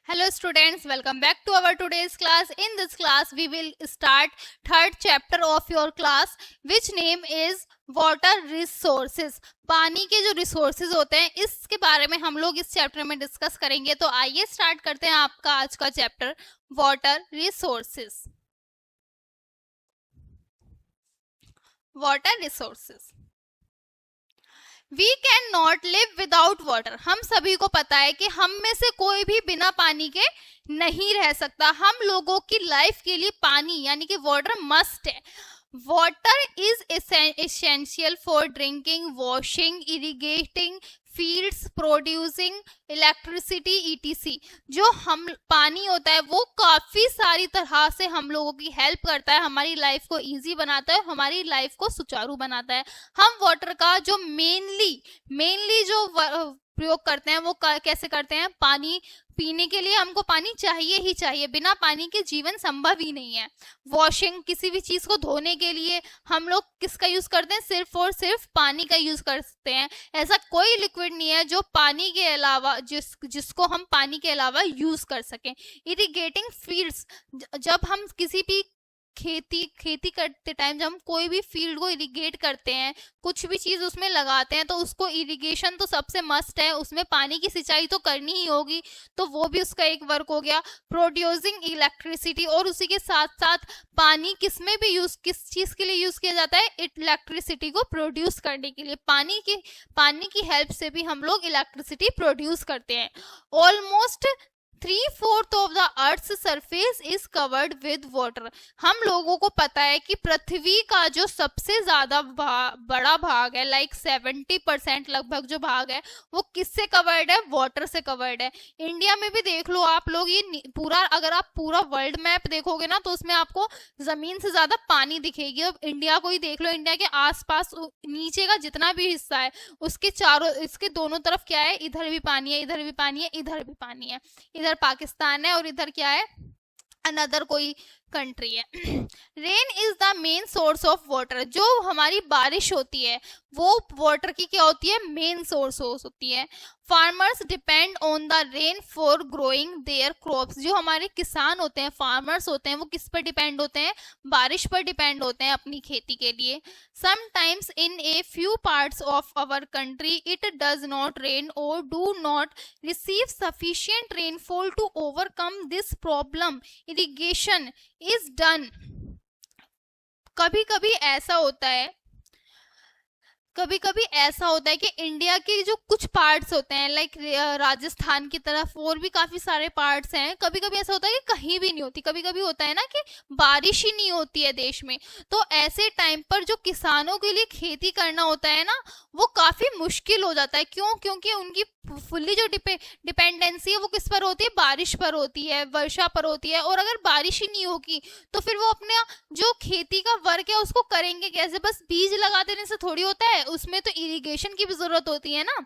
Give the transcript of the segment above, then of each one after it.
Hello students, welcome back to our today's class. In this class, we will start third chapter of your class, which name is water resources. पानी के जो resources होते हैं, इसके बारे में हम लोग इस चैप्टर में डिस्कस करेंगे. तो आइए स्टार्ट करते हैं आपका आज का chapter water resources. Water resources. We can not live without water. हम सभी को पता है कि हम में से कोई भी बिना पानी के नहीं रह सकता. हम लोगों की लाइफ के लिए पानी यानी कि वाटर मस्ट है. Water is essential for drinking, washing, irrigating fields, producing electricity ETC. जो हम पानी होता है वो काफी सारी तरह से हम लोगों की हेल्प करता है, हमारी लाइफ को इजी बनाता है, हमारी लाइफ को सुचारू बनाता है. हम वाटर का जो मेनली जो प्रयोग करते हैं वो कैसे करते हैं. पानी पीने के लिए हमको पानी चाहिए ही चाहिए. बिना पानी के जीवन संभव ही नहीं है. वॉशिंग, किसी भी चीज को धोने के लिए हम लोग किसका यूज करते हैं? सिर्फ और सिर्फ पानी का यूज करते हैं. ऐसा कोई लिक्विड नहीं है जो पानी के अलावा जिसको हम पानी के अलावा यूज कर सकें. इरिगेटिंग फील्ड्स, जब हम किसी भी खेती करते टाइम जब हम कोई भी फील्ड को इरिगेट करते हैं, कुछ भी चीज उसमें लगाते हैं, तो उसको इरिगेशन तो सबसे मस्ट है. उसमें पानी की सिंचाई तो करनी ही होगी, तो वो भी उसका एक वर्क हो गया. प्रोड्यूसिंग इलेक्ट्रिसिटी, और उसी के साथ साथ पानी किस चीज के लिए यूज किया जाता है? इलेक्ट्रिसिटी को प्रोड्यूस करने के लिए. पानी की हेल्प से भी हम लोग इलेक्ट्रिसिटी प्रोड्यूस करते हैं. Almost 3/4 of the earth surface is covered with water. हम लोगों को पता है कि पृथ्वी का जो सबसे ज्यादा बड़ा भाग है, लाइक 70% लगभग जो भाग है, वो किससे कवर्ड है? वाटर से कवर्ड है. इंडिया में भी देख लो आप लोग, ये पूरा, अगर आप पूरा वर्ल्ड मैप देखोगे ना, तो उसमें आपको जमीन से ज्यादा पानी दिखेगी. अब इंडिया को ही देख लो, इंडिया के आसपास नीचे का जितना भी हिस्सा है उसके इसके दोनों तरफ क्या है? इधर भी पानी है, इधर भी पानी है, इधर भी पानी है. इधर पाकिस्तान है और इधर क्या है? अनदर कोई कंट्री है. Rain is the main source of water. जो हमारी बारिश होती है वो वाटर की क्या होती है? मेन सोर्स होती है. Farmers depend on the rain for growing there crops. जो हमारे किसान होते हैं, फार्मर्स होते हैं, वो किस पर डिपेंड होते हैं? बारिश पर डिपेंड होते हैं अपनी खेती के लिए. Sometimes in a few parts of our country it does not rain और do not receive sufficient rainfall to overcome this problem. Irrigation is done. कभी कभी ऐसा होता है कि इंडिया के जो कुछ पार्ट्स होते हैं, लाइक राजस्थान की तरफ और भी काफी सारे पार्ट्स हैं, कभी कभी ऐसा होता है कि कहीं भी नहीं होती. कभी कभी होता है ना कि बारिश ही नहीं होती है देश में. तो ऐसे टाइम पर जो किसानों के लिए खेती करना होता है ना, वो काफी मुश्किल हो जाता है. क्यों? क्योंकि उनकी फुल्ली जो डिपेंडेंसी है वो किस पर होती है? बारिश पर होती है, वर्षा पर होती है. और अगर बारिश ही नहीं होगी तो फिर वो अपना जो खेती का वर्क है उसको करेंगे कैसे? बस बीज लगा देने से थोड़ी होता है, उसमें तो इरिगेशन की भी जरूरत होती है ना.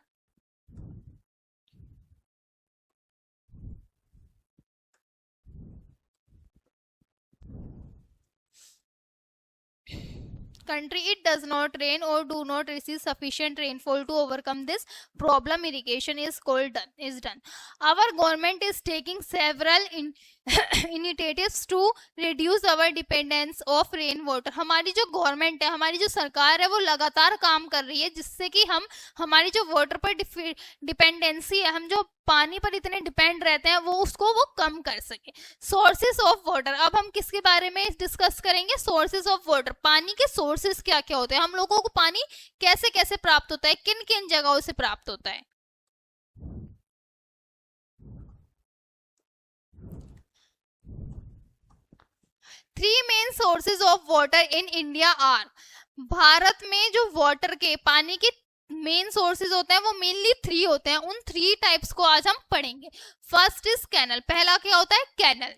Country it does not rain or do not receive sufficient rainfall to overcome this problem, irrigation is done. Our government is taking several initiatives to reduce our dependence of rain water. हमारी जो government है, हमारी जो सरकार है, वो लगातार काम कर रही है जिससे कि हम हमारी जो वाटर पर डिपेंडेंसी है, हम जो पानी पर इतने डिपेंड रहते हैं, वो कम कर सके. Sources of water. अब हम किसके बारे में डिस्कस करेंगे? Sources of water. पानी के सोर्सेस क्या क्या होते हैं? हम लोगों को पानी कैसे कैसे प्राप्त होता है, किन किन जगहों से प्राप्त होता है? Three main sources of water in India are. भारत में जो वाटर के पानी के मेन सोर्सेज होते हैं वो मेनली 3 होते हैं. उन 3 टाइप्स को आज हम पढ़ेंगे. First is canal. पहला क्या होता है? कैनल.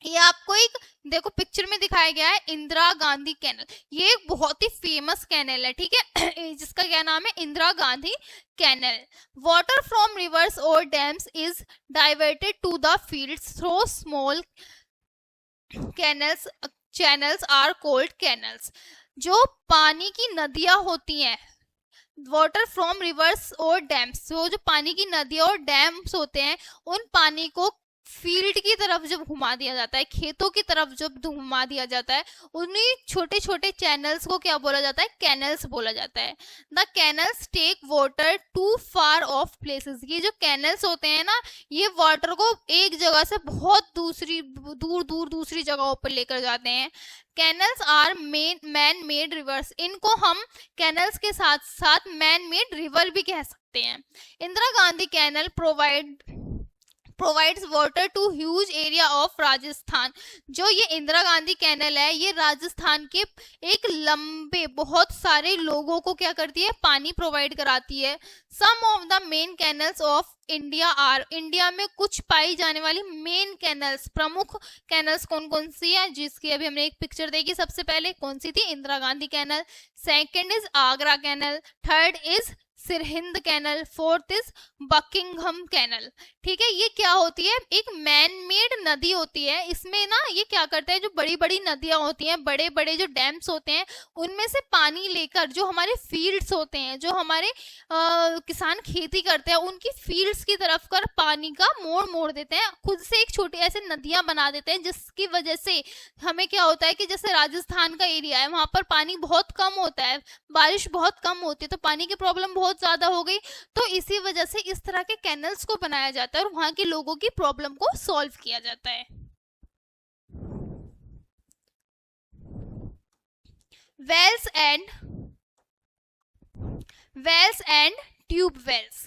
ये आपको एक देखो पिक्चर में दिखाया गया है, इंदिरा गांधी कैनल. ये एक बहुत ही फेमस कैनल है, ठीक है, जिसका क्या नाम है? Indira Gandhi canal. Water from rivers और dams is diverted to the fields through small channels are called canals. जो पानी की नदियां होती हैं, वाटर फ्रॉम रिवर्स और डैम्स, जो पानी की नदियां और डैम्स होते हैं, उन पानी को फील्ड की तरफ जब घुमा दिया जाता है, खेतों की तरफ जब घुमा दिया जाता है, उन्हीं छोटे छोटे चैनल्स को क्या बोला जाता है, कैनल्स बोला जाता है। The canals take water to far off places. ये जो कैनल्स होते हैं ना, ये वाटर को एक जगह से बहुत दूर दूर दूसरी जगहों पर लेकर जाते हैं। Canals are man made rivers. इनको हम कैनल्स के साथ साथ मैन मेड रिवर भी कह सकते हैं। Indira Gandhi canal provides water to huge area of Rajasthan. जो ये इंदिरा गांधी कैनल है, ये राजस्थान के एक लंबे बहुत सारे लोगों को क्या करती है, पानी प्रोवाइड कराती है। Some of the main canals of India are. India में कुछ पाई जाने वाली मेन कैनल्स, प्रमुख कैनल्स कौन कौन सी है, जिसकी अभी हमने एक पिक्चर देखी। सबसे पहले कौन सी थी, Indira Gandhi canal. Second is Agra canal. Third is Sirhind canal. Fourth is Buckingham canal. ठीक है, ये क्या होती है, एक मैन मेड नदी होती है। इसमें ना ये क्या करते हैं, जो बड़ी बड़ी नदियां होती हैं, बड़े बड़े जो डैम्स होते हैं, उनमें से पानी लेकर जो हमारे फील्ड्स होते हैं, जो हमारे किसान खेती करते हैं, उनकी फील्ड्स की तरफ कर पानी का मोड़ देते हैं। खुद से एक छोटी ऐसे नदियां बना देते हैं, जिसकी वजह से हमें क्या होता है कि जैसे राजस्थान का एरिया है, वहां पर पानी बहुत कम होता है, बारिश बहुत कम होती है, तो पानी की प्रॉब्लम बहुत ज्यादा हो गई। तो इसी वजह से इस तरह के कैनल्स को बनाया जाता है और वहां के लोगों की प्रॉब्लम को सॉल्व किया जाता है। Wells and tube wells.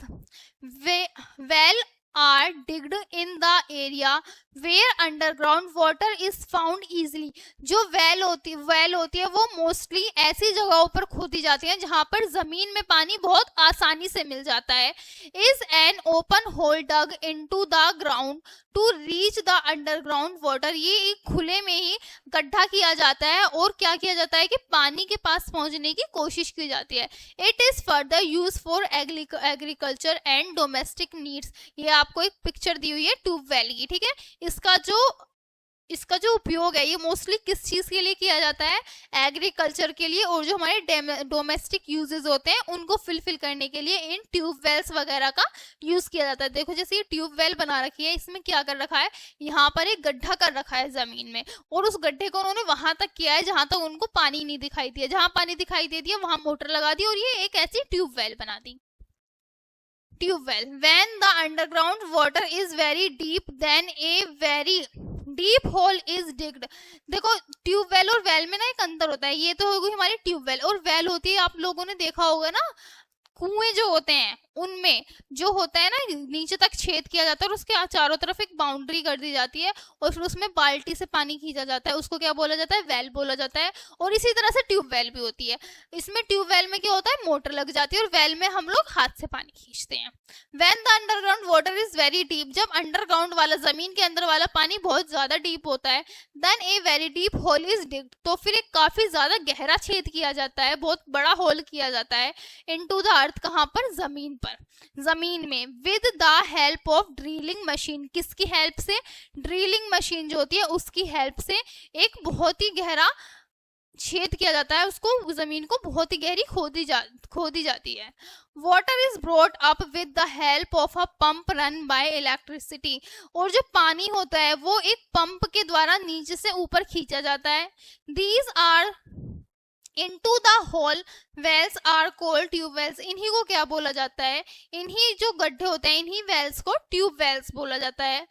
Well are digged in the area where underground water is found easily। जो वेल होती है वो मोस्टली ऐसी जगहों पर खोदी जाती है जहां पर जमीन में पानी बहुत आसानी से मिल जाता है। is an open hole dug into the ground to reach the underground water। ये एक खुले में ही गड्ढा किया जाता है और क्या किया जाता है कि पानी के पास पहुंचने की कोशिश की जाती है। it is further used for agriculture and domestic needs। ये आपको एक पिक्चर दी हुई है ट्यूबवेल की, ठीक है। इसका जो उपयोग है, ये मोस्टली किस चीज के लिए किया जाता है, एग्रीकल्चर के लिए, और जो हमारे डोमेस्टिक यूजेस होते हैं उनको फिल करने के लिए इन ट्यूबवेल्स वगैरह का यूज किया जाता है। देखो जैसे ये ट्यूबवेल बना रखी है, इसमें क्या कर रखा है, यहाँ पर एक गड्ढा कर रखा है जमीन में, और उस गड्ढे को उन्होंने वहां तक किया है जहां तक उनको पानी नहीं दिखाई दिया। जहां पानी दिखाई दे दिया वहां मोटर लगा दी और ये एक ऐसी ट्यूबवेल बना दी। Tubewell, when the underground water is very deep then a very deep hole is digged। देखो ट्यूबवेल और वेल में ना एक अंतर होता है। ये तो होगी हमारी ट्यूबवेल, और वेल होती है, आप लोगों ने देखा होगा ना, कुएं जो होते हैं उनमें जो होता है ना, नीचे तक छेद किया जाता है और उसके चारों तरफ एक बाउंड्री कर दी जाती है और फिर उसमें बाल्टी से पानी खींचा जाता है, उसको क्या बोला जाता है, वेल बोला जाता है। और इसी तरह से ट्यूबवेल भी होती है। इसमें ट्यूबवेल में क्या होता है, मोटर लग जाती है, और वेल में हम लोग हाथ से पानी खींचते हैं। When the underground water is very deep, जब अंडरग्राउंड वाला, जमीन के अंदर वाला पानी बहुत ज्यादा डीप होता है, then a very deep hole is digged, तो फिर एक काफी ज्यादा गहरा छेद किया जाता है, बहुत बड़ा होल किया जाता है इनटू द अर्थ। कहां पर, जमीन पर, जमीन में, with the help of drilling machine. किसकी हेल्प से, ड्रिलिंग मशीन जो होती है उसकी हेल्प से एक बहुत ही गहरा छेद किया जाता है, उसको जमीन को बहुत ही गहरी खोदी जाती है। Water is brought up with the help of a pump run by electricity, और जो पानी होता है वो एक पंप के द्वारा नीचे से ऊपर खींचा जाता है। These are into the hole wells are called tube wells। इन्हीं को क्या बोला जाता है, इन्हीं जो गड्ढे होते हैं इन्हीं वेल्स को ट्यूब वेल्स बोला जाता है।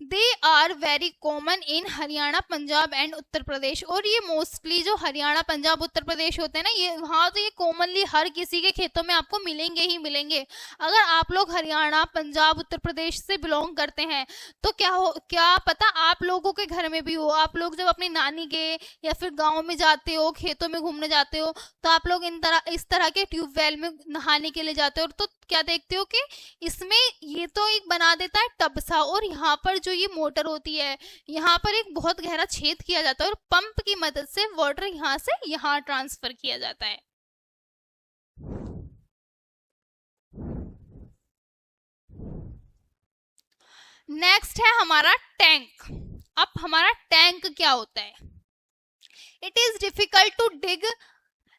They are very common in Haryana, Punjab and Uttar Pradesh, और ये मोस्टली जो हरियाणा, पंजाब, उत्तर प्रदेश होते हैं ना, ये वहाँ तो ये कॉमनली हर किसी के खेतों में आपको मिलेंगे ही मिलेंगे। अगर आप लोग हरियाणा, पंजाब, उत्तर प्रदेश से बिलोंग करते हैं तो क्या पता आप लोगों के घर में भी हो। आप लोग जब अपनी नानी के या फिर गाँव में जाते हो, खेतों में घूमने जाते हो, तो आप लोग इस तरह के ट्यूबवेल में नहाने के लिए जाते हो, तो क्या देखते हो कि इसमें ये तो एक बना देता है टब सा, और यहाँ पर जो ये मोटर होती है, यहाँ पर एक बहुत गहरा छेद किया जाता है और पंप की मदद से वाटर यहाँ से यहाँ ट्रांसफर किया जाता है। नेक्स्ट है हमारा टैंक। अब हमारा टैंक क्या होता है, it is difficult to dig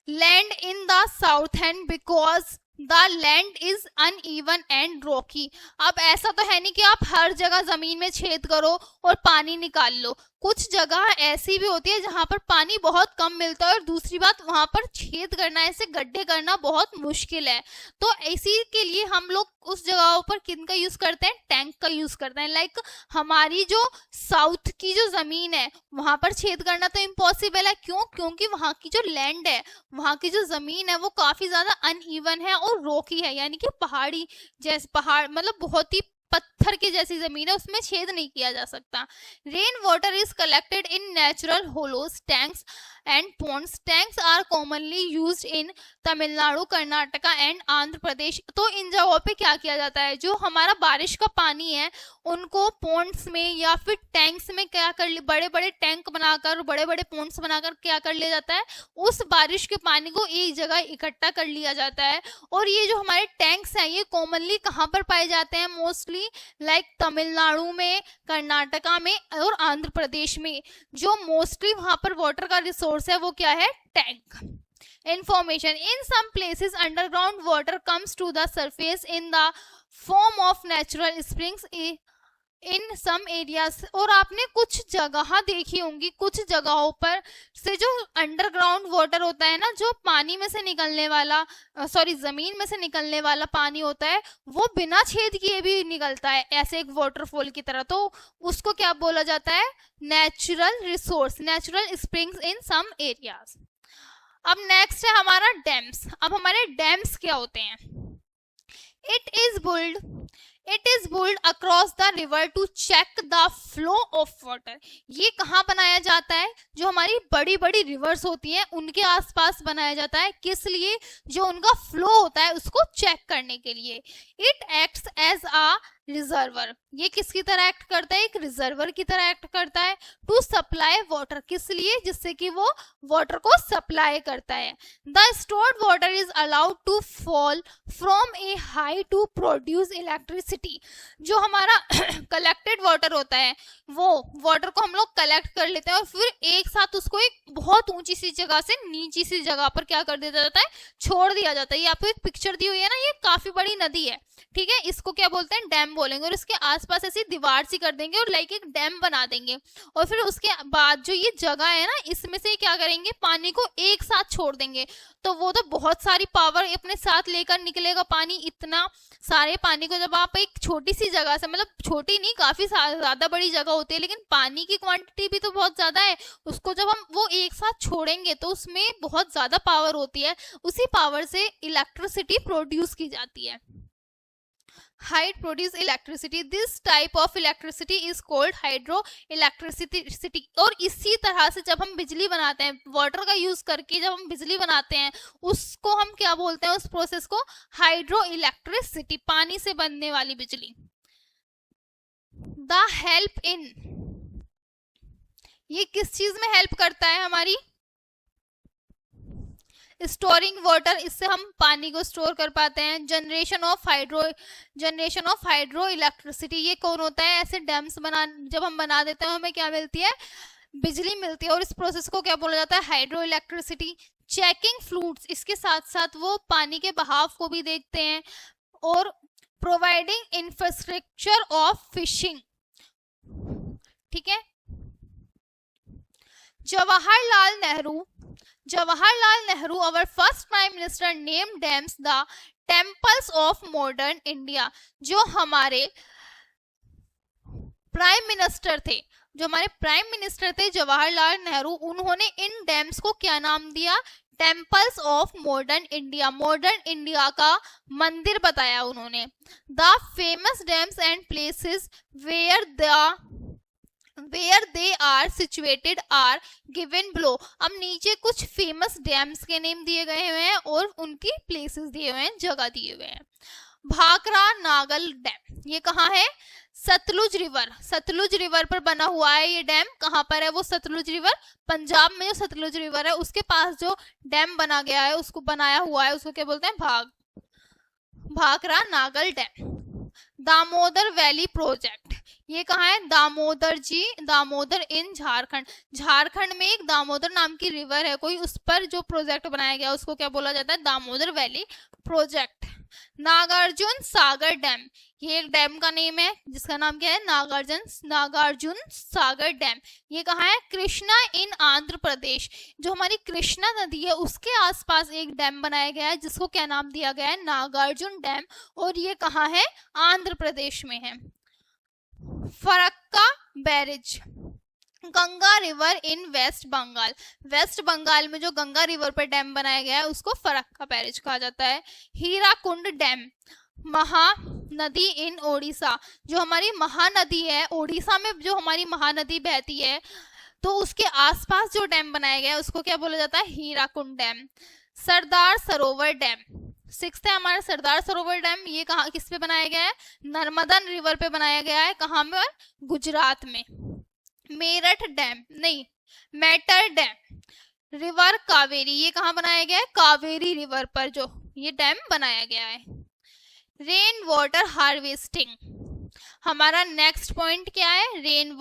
land in the south and because the land is uneven and rocky. अब ऐसा तो है नहीं कि आप हर जगह जमीन में छेद करो और पानी निकाल लो, कुछ जगह ऐसी भी होती है जहां पर पानी बहुत कम मिलता है और दूसरी बात वहां पर छेद करना, ऐसे गड्ढे करना बहुत मुश्किल है। तो इसी के लिए हम लोग उस जगहों पर किन का यूज करते हैं, टैंक का यूज करते हैं। लाइक हमारी जो साउथ की जो जमीन है वहां पर छेद करना तो इम्पॉसिबल है, क्यों, क्योंकि वहां की जो लैंड है, वहां की जो जमीन है वो काफी ज्यादा अनइवन है और रोकी है, यानी कि पहाड़ी जैसे पहाड़ मतलब बहुत ही पत्थर की जैसी जमीन है, उसमें छेद नहीं किया जा सकता। Rain water is collected in natural hollows, tanks and ponds. Tanks are commonly used in Tamil Nadu, Karnataka and Andhra Pradesh. तो इन जगहों पे क्या किया जाता है, जो हमारा बारिश का पानी है उनको पॉन्ड्स में या फिर टैंक्स में क्या कर, बड़े बड़े टैंक बनाकर, बड़े बड़े पॉन्ड्स बनाकर क्या कर लिया जाता है, उस बारिश के पानी को एक जगह इकट्ठा कर लिया जाता है। और ये जो हमारे टैंक्स हैं ये कॉमनली कहाँ पर पाए जाते हैं, मोस्टली लाइक तमिलनाडु में, कर्नाटका में और आंध्र प्रदेश में। जो मोस्टली वहां पर वाटर का रिसोर्स है वो क्या है, tank. Information: in some places underground water comes to the surface in the form of natural springs in some areas. और आपने कुछ जगह देखी होंगी, कुछ जगहों पर से जो अंडरग्राउंड वाटर होता है ना, जो पानी में से निकलने वाला जमीन में से निकलने वाला पानी होता है वो बिना छेद किए भी निकलता है ऐसे एक वाटरफॉल की तरह, तो उसको क्या बोला जाता है, natural resource, natural springs in some areas. अब नेक्स्ट है हमारा डैम्स। अब हमारे डैम्स क्या होते हैं, It is built across the river to check the flow of water। ये कहाँ बनाया जाता है, जो हमारी बड़ी बड़ी रिवर्स होती हैं उनके आसपास बनाया जाता है, किस लिए, जो उनका फ्लो होता है उसको चेक करने के लिए। It acts as a reservoir, ये किसकी तरह एक्ट करता है, एक रिजर्वर की तरह एक्ट करता है। टू सप्लाई वाटर, किस लिए, जिससे कि वो वाटर को सप्लाई करता है। The stored water is allowed to fall from a high to produce electricity. जो हमारा कलेक्टेड वाटर होता है वो वाटर को हम लोग कलेक्ट कर लेते हैं और फिर एक साथ उसको एक बहुत ऊंची सी जगह से नीची सी जगह पर क्या कर दिया जाता है, छोड़ दिया जाता है। ये आपको एक पिक्चर दी हुई है ना, ये काफी बड़ी नदी है, ठीक है, इसको क्या बोलते हैं, डैम बोलेंगे। और इसके आसपास ऐसी दीवार सी कर देंगे और लाइक एक डैम बना देंगे और फिर उसके बाद जो ये जगह है ना इसमें से क्या करेंगे, पानी को एक साथ छोड़ देंगे। तो वो तो बहुत सारी पावर अपने साथ लेकर निकलेगा पानी। इतना सारे पानी को जब आप एक छोटी सी जगह से, मतलब छोटी नहीं काफी ज्यादा बड़ी जगह होती है लेकिन पानी की क्वांटिटी भी तो बहुत ज्यादा है, उसको जब हम वो एक साथ छोड़ेंगे तो उसमें बहुत ज्यादा पावर होती है, उसी पावर से इलेक्ट्रिसिटी प्रोड्यूस की जाती है। Height produce electricity. This type of electricity is called hydroelectricity। और इसी तरह से जब हम बिजली बनाते हैं, वाटर का यूज करके जब हम बिजली बनाते हैं उसको हम क्या बोलते हैं, उस प्रोसेस को हाइड्रो इलेक्ट्रिसिटी, पानी से बनने वाली बिजली। द हेल्प इन, ये किस चीज में हेल्प करता है हमारी, स्टोरिंग वाटर, इससे हम पानी को स्टोर कर पाते हैं। जनरेशन ऑफ हाइड्रो इलेक्ट्रिसिटी, ये कौन होता है, ऐसे डैम्स जब हम बना देते हैं हमें क्या मिलती है, बिजली मिलती है और इस प्रोसेस को क्या बोला जाता है, हाइड्रो इलेक्ट्रिसिटी। चेकिंग फ्लूट्स, इसके साथ साथ वो पानी के बहाव को भी देखते हैं। और प्रोवाइडिंग इंफ्रास्ट्रक्चर ऑफ फिशिंग, ठीक है। Jawaharlal Nehru, our first prime minister, named dams the temples of modern India। जो हमारे प्राइम मिनिस्टर थे, जवाहरलाल नेहरू, उन्होंने इन डैम्स को क्या नाम दिया, temples of modern India, modern India का मंदिर बताया उन्होंने। The famous dams and places where they are situated are given below। अब नीचे कुछ फेमस डैम्स के नेम दिए गए हुए हैं और उनकी प्लेसेस दिए हुए हैं, जगह दिए हुए हैं। भाखड़ा नागल डैम, ये कहाँ है, सतलुज रिवर पर बना हुआ है ये डैम। कहाँ पर है वो सतलुज रिवर, पंजाब में जो सतलुज रिवर है उसके पास जो डैम बना गया है, उसको बनाया हुआ है, उसको क्या बोलते हैं, Bhakra Nangal dam. Damodar valley project, ये कहाँ है, दामोदर इन झारखंड में एक दामोदर नाम की रिवर है कोई, उस पर जो प्रोजेक्ट बनाया गया उसको क्या बोला जाता है, Damodar valley project. Nagarjuna Sagar dam, ये एक डैम का नेम है जिसका नाम क्या है, नागार्जुन सागर डैम। ये कहाँ है, कृष्णा इन आंध्र प्रदेश। जो हमारी कृष्णा नदी है उसके आसपास एक डैम बनाया गया है जिसको क्या नाम दिया गया है, नागार्जुन डैम, और ये कहाँ है, आंध्र प्रदेश में है। Farakka barrage, Ganga river in West Bengal, West Bengal में जो गंगा रिवर पर डैम बनाया गया है उसको फरक्का बैरेज कहा जाता है। हीराकुंड डैम, महानदी इन ओडिशा, जो हमारी महानदी है ओडिशा में, जो हमारी महानदी बहती है तो उसके आसपास जो डैम बनाया गया है उसको क्या बोला जाता है, Hirakud dam. Sardar Sarovar dam, 6th है हमारा सरदार सरोवर डैम। ये कहाँ, किस पे बनाया गया है, नर्मदा रिवर पे बनाया गया है। कहाँ में, गुजरात में। मेरठ डैम नहीं, मेटर डैम, रिवर कावेरी, ये कहाँ बनाया गया है, कावेरी रिवर पर जो ये डैम बनाया गया है। रेन वाटर हार्वेस्टिंग, हमारा नेक्स्ट पॉइंट क्या है, rain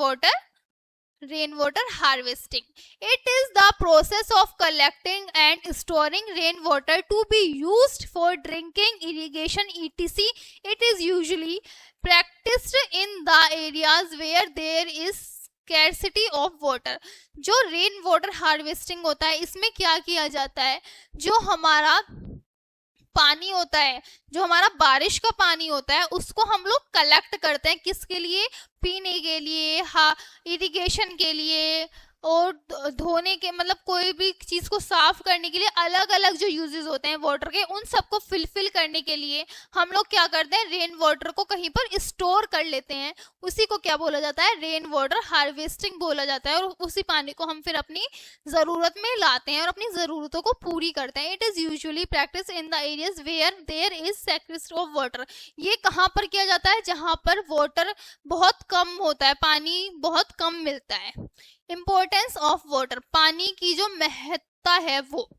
water harvesting. It is the process of collecting and storing rainwater to be used for drinking, irrigation, etc. It is usually practiced in the areas where there is scarcity of water. जो rain water harvesting होता है इसमें क्या किया जाता है, जो हमारा पानी होता है, जो हमारा बारिश का पानी होता है उसको हम लोग कलेक्ट करते हैं, किसके लिए, पीने के लिए, इरिगेशन के लिए, और धोने के, मतलब कोई भी चीज को साफ करने के लिए अलग अलग जो यूजेस होते हैं वाटर के, उन सबको फिल करने के लिए हम लोग क्या करते हैं, रेन वाटर को कहीं पर स्टोर कर लेते हैं। उसी को क्या बोला जाता है, रेन वाटर हार्वेस्टिंग बोला जाता है। और उसी पानी को हम फिर अपनी जरूरत में लाते हैं और अपनी जरूरतों को पूरी करते हैं। It is usually practice in the areas where there is scarcity of water. ये कहाँ पर किया जाता है, जहां पर वाटर बहुत कम होता है, पानी बहुत कम मिलता है। इंपॉर्टेंस ऑफ वाटर, पानी की जो महत्ता है वो,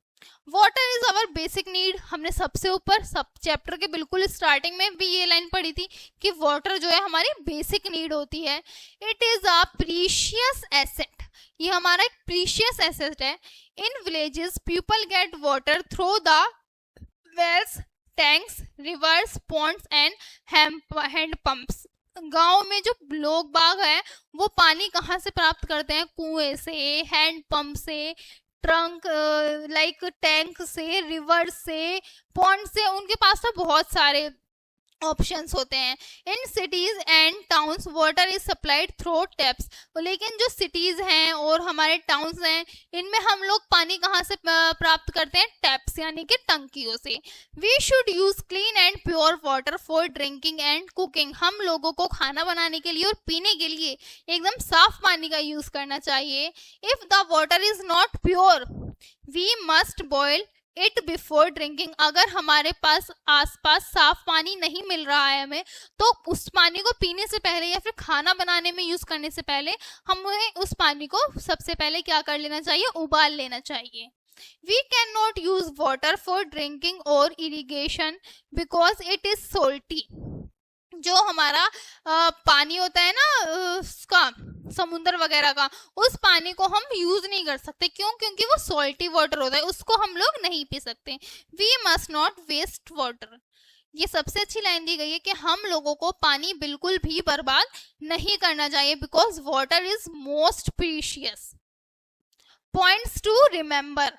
water is our basic need. हमने सबसे ऊपर सब चैप्टर के बिल्कुल स्टार्टिंग में भी ये लाइन पढ़ी थी कि वाटर जो है हमारी बेसिक नीड होती है। It is a precious asset, ये हमारा एक प्रीशियस एसेट है। In villages people get water through the wells, tanks, rivers, ponds and hand pumps. गांव में जो लोग बाग हैं वो पानी कहाँ से प्राप्त करते हैं, कुएं से, हैंड पंप से, ट्रंक लाइक टैंक से, रिवर से, पॉन्ड से। उनके पास तो बहुत सारे ऑप्शंस होते हैं। In cities and towns water is supplied through taps, लेकिन जो सिटीज हैं और हमारे टाउन्स हैं इनमें हम लोग पानी कहाँ से प्राप्त करते हैं, टैप्स यानी कि टंकियों से। We should use clean and pure water for drinking and cooking, हम लोगों को खाना बनाने के लिए और पीने के लिए एकदम साफ पानी का यूज करना चाहिए। If the water is not pure we must boil it before drinking, अगर हमारे पास आसपास साफ पानी नहीं मिल रहा है हमें, तो उस पानी को पीने से पहले या फिर खाना बनाने में यूज करने से पहले हमें उस पानी को सबसे पहले क्या कर लेना चाहिए, उबाल लेना चाहिए। We cannot use water for drinking or irrigation because it is salty. जो हमारा पानी होता है ना उसका, समुद्र वगैरह का, उस पानी को हम यूज नहीं कर सकते। क्यों? क्योंकि वो सॉल्टी वाटर होता है, उसको हम लोग नहीं पी सकते। We must not waste water, ये सबसे अच्छी लाइन दी गई है कि हम लोगों को पानी बिल्कुल भी बर्बाद नहीं करना चाहिए, because water is most precious. Points to remember,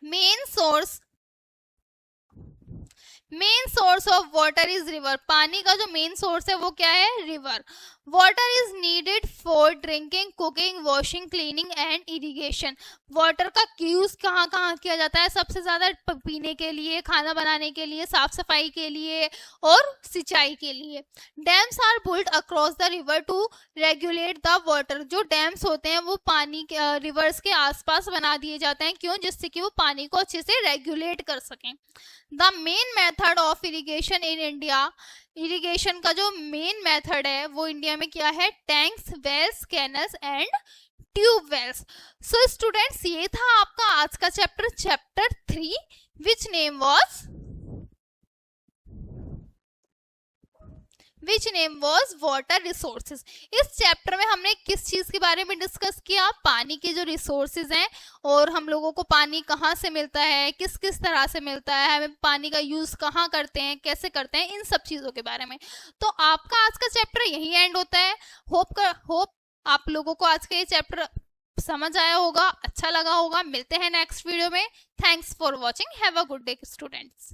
main source of water is river, पानी का जो मेन सोर्स है वो क्या है, river. Water is needed for drinking, cooking, washing, cleaning and irrigation. Water का यूज कहाँ कहाँ किया जाता है, सबसे ज्यादा पीने के लिए, खाना बनाने के लिए, साफ सफाई के लिए और सिंचाई के लिए। Dams are built across the river to regulate the water, जो डैम्स होते हैं वो पानी के रिवर्स के आसपास बना दिए जाते हैं। क्यों? जिससे कि वो पानी को अच्छे से रेगुलेट कर सकें। The main method of irrigation in India, irrigation का जो मेन मेथड है वो इंडिया में क्या है, tanks, wells, canals and tube wells. So students, ये था आपका आज का chapter 3 which name was which name was water resources. इस चैप्टर में हमने किस चीज के बारे में डिस्कस किया, पानी के जो रिसोर्सेज हैं और हम लोगों को पानी कहाँ से मिलता है, किस किस तरह से मिलता है, हमें पानी का यूज कहाँ करते हैं, कैसे करते हैं, इन सब चीजों के बारे में। तो आपका आज का चैप्टर यही एंड होता है। होप आप लोगों को आज का ये चैप्टर समझ आया होगा, अच्छा लगा होगा। मिलते हैं नेक्स्ट वीडियो में। Thanks for watching. Have a good day students.